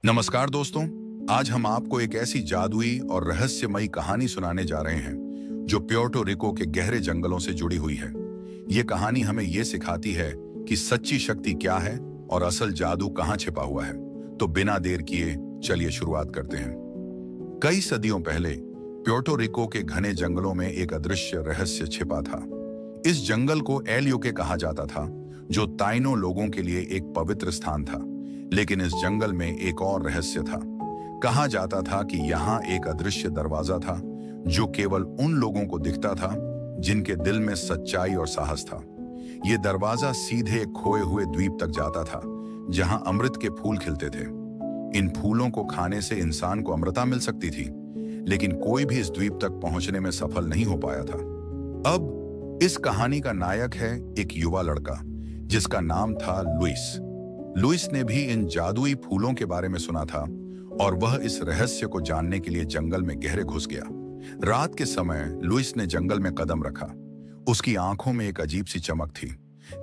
नमस्कार दोस्तों। आज हम आपको एक ऐसी जादुई और रहस्यमयी कहानी सुनाने जा रहे हैं जो प्योर्टो रिको के गहरे जंगलों से जुड़ी हुई है। ये कहानी हमें ये सिखाती है कि सच्ची शक्ति क्या है और असल जादू कहाँ छिपा हुआ है। तो बिना देर किए चलिए शुरुआत करते हैं। कई सदियों पहले प्योर्टो रिको के घने जंगलों में एक अदृश्य रहस्य छिपा था। इस जंगल को एल यूके कहा जाता था, जो ताइनो लोगों के लिए एक पवित्र स्थान था। लेकिन इस जंगल में एक और रहस्य था। कहा जाता था कि यहाँ एक अदृश्य दरवाजा था जो केवल उन लोगों को दिखता था जिनके दिल में सच्चाई और साहस था। यह दरवाजा सीधे एक खोए हुए द्वीप तक जाता था जहां अमृत के फूल खिलते थे। इन फूलों को खाने से इंसान को अमृता मिल सकती थी, लेकिन कोई भी इस द्वीप तक पहुंचने में सफल नहीं हो पाया था। अब इस कहानी का नायक है एक युवा लड़का जिसका नाम था लुइस। लुइस ने भी इन जादुई फूलों के बारे में सुना था और वह इस रहस्य को जानने के लिए जंगल में गहरे घुस गया। रात के समय लुइस ने जंगल में कदम रखा। उसकी आंखों में एक अजीब सी चमक थी।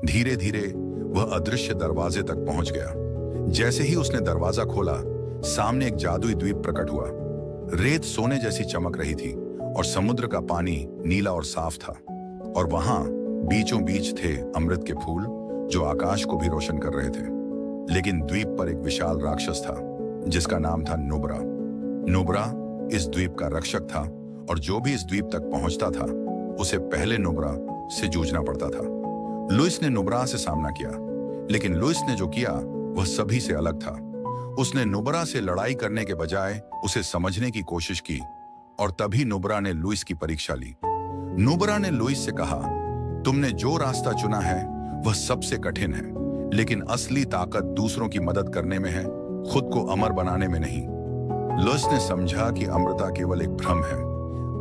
धीरे धीरे वह अदृश्य दरवाजे तक पहुंच गया। जैसे ही उसने दरवाजा खोला, सामने एक जादुई द्वीप प्रकट हुआ। रेत सोने जैसी चमक रही थी और समुद्र का पानी नीला और साफ था। और वहां बीचों बीच थे अमृत के फूल जो आकाश को भी रोशन कर रहे थे। लेकिन द्वीप पर एक विशाल राक्षस था जिसका नाम था नुब्रा। नुब्रा इस द्वीप का रक्षक था और जो भी इस द्वीप तक पहुंचता था उसे पहले नुब्रा से जूझना पड़ता था। लुइस ने नुब्रा से सामना किया, लेकिन लुइस ने जो किया वह सभी से अलग था। उसने नुब्रा से लड़ाई करने के बजाय उसे समझने की कोशिश की और तभी नुब्रा ने लुइस की परीक्षा ली। नुब्रा ने लुइस से कहा, तुमने जो रास्ता चुना है वह सबसे कठिन है, लेकिन असली ताकत दूसरों की मदद करने में है, खुद को अमर बनाने में नहीं। लुइस ने समझा कि अमृता केवल एक भ्रम है।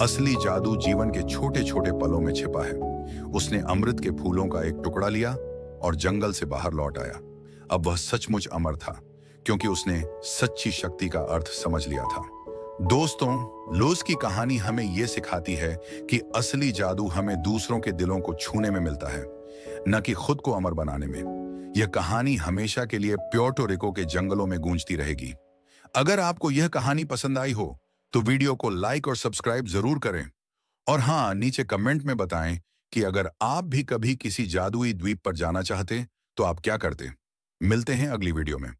असली जादू जीवन के छोटे छोटे पलों में छिपा है। उसने अमृत के फूलों का एक टुकड़ा लिया और जंगल से बाहर लौट आया। अब वह सचमुच अमर था क्योंकि उसने सच्ची शक्ति का अर्थ समझ लिया था। दोस्तों, लुइस की कहानी हमें यह सिखाती है कि असली जादू हमें दूसरों के दिलों को छूने में मिलता है, न कि खुद को अमर बनाने में। यह कहानी हमेशा के लिए प्योर्टो रिको के जंगलों में गूंजती रहेगी। अगर आपको यह कहानी पसंद आई हो तो वीडियो को लाइक और सब्सक्राइब जरूर करें। और हाँ, नीचे कमेंट में बताएं कि अगर आप भी कभी किसी जादुई द्वीप पर जाना चाहते तो आप क्या करते। मिलते हैं अगली वीडियो में।